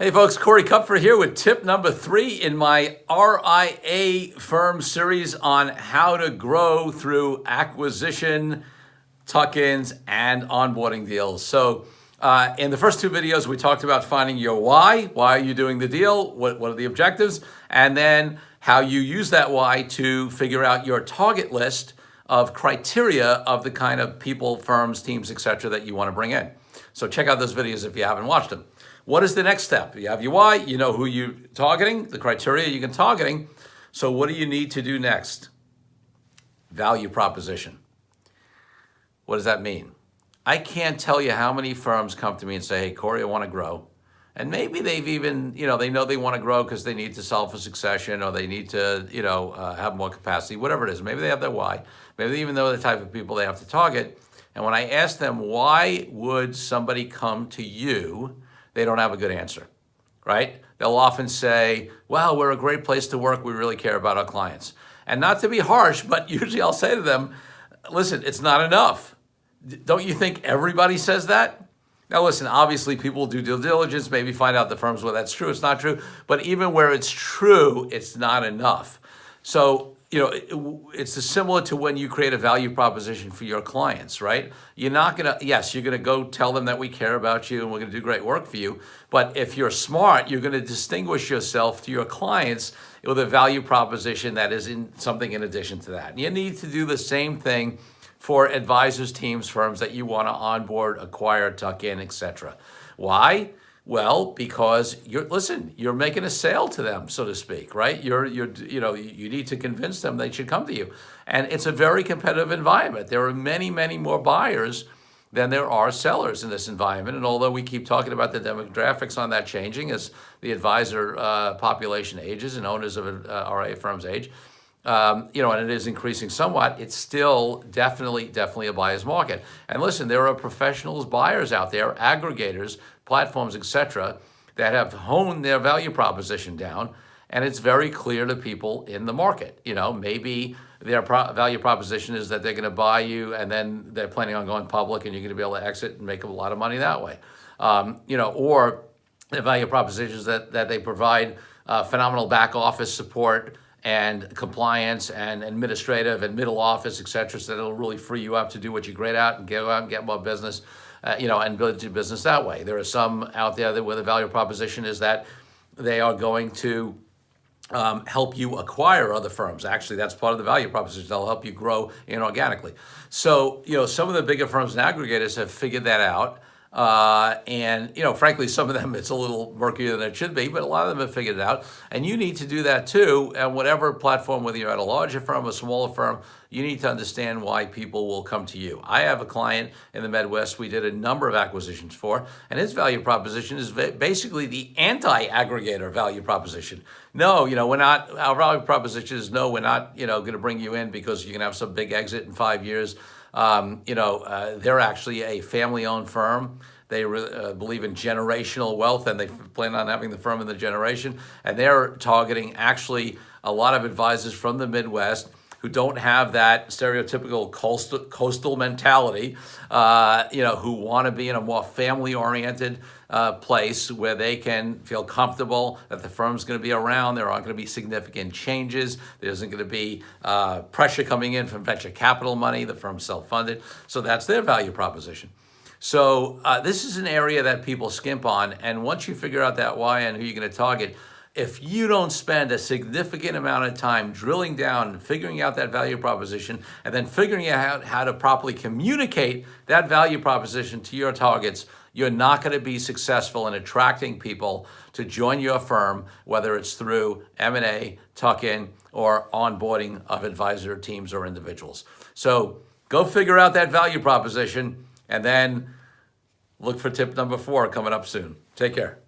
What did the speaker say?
Hey folks, Corey Kupfer here with tip number 3 in my RIA firm series on how to grow through acquisition, tuck-ins, and onboarding deals. So in the first 2 videos, we talked about finding your why. Why are you doing the deal? What are the objectives? And then how you use that why to figure out your target list of criteria of the kind of people, firms, teams, etc. that you want to bring in. So check out those videos if you haven't watched them. What is the next step? You have your why, you know who you're targeting, the criteria you can targeting. So what do you need to do next? Value proposition. What does that mean? I can't tell you how many firms come to me and say, hey, Corey, I want to grow. And maybe they've even, they know they want to grow because they need to solve for succession or they need to, have more capacity, whatever it is. Maybe they have their why. Maybe they even know the type of people they have to target. And when I ask them, why would somebody come to you? They don't have a good answer, right? They'll often say, well, we're a great place to work. We really care about our clients. And not to be harsh, but usually I'll say to them, listen, it's not enough. Don't you think everybody says that? Now, listen, obviously people do due diligence, maybe find out the firms where that's true, it's not true. But even where it's true, it's not enough. So, it's similar to when you create a value proposition for your clients, right? You're not going to, yes, you're going to go tell them that we care about you and we're going to do great work for you. But if you're smart, you're going to distinguish yourself to your clients with a value proposition that is something in addition to that. You need to do the same thing for advisors, teams, firms that you want to onboard, acquire, tuck in, etc. Why? Well, because you're making a sale to them, so to speak, right? You need to convince them they should come to you. And it's a very competitive environment. There are many, many more buyers than there are sellers in this environment. And although we keep talking about the demographics on that changing as the advisor population ages and owners of RIA firms age, and it is increasing somewhat, it's still definitely a buyer's market. And listen, there are professionals, buyers out there, aggregators, platforms, etc., that have honed their value proposition down, and it's very clear to people in the market. Maybe their value proposition is that they're going to buy you, and then they're planning on going public, and you're going to be able to exit and make a lot of money that way. Or the value proposition is that they provide phenomenal back office support and compliance and administrative and middle office, etc., so that it'll really free you up to do what you're great at and go out and get more business. And build your business that way. There are some out there where the value proposition is that they are going to help you acquire other firms. Actually, that's part of the value proposition. They'll help you grow inorganically. So, some of the bigger firms and aggregators have figured that out. And frankly, some of them, it's a little murkier than it should be, but a lot of them have figured it out. And you need to do that too. And whatever platform, whether you're at a larger firm, a smaller firm, you need to understand why people will come to you. I have a client in the Midwest we did a number of acquisitions for, and his value proposition is basically the anti-aggregator value proposition. No, we're not, our value proposition is no, we're not, going to bring you in because you're going to have some big exit in 5 years. They're actually a family-owned firm. They believe in generational wealth, and they plan on having the firm in the generation. And they're targeting actually a lot of advisors from the Midwest who don't have that stereotypical coastal mentality, who want to be in a more family-oriented place where they can feel comfortable that the firm's going to be around. There aren't going to be significant changes. There isn't going to be pressure coming in from venture capital money. The firm's self-funded. So that's their value proposition. So this is an area that people skimp on. And once you figure out that why and who you're going to target, if you don't spend a significant amount of time drilling down and figuring out that value proposition and then figuring out how to properly communicate that value proposition to your targets, you're not going to be successful in attracting people to join your firm, whether it's through M&A, tuck-in, or onboarding of advisor teams or individuals. So go figure out that value proposition and then look for tip number 4 coming up soon. Take care.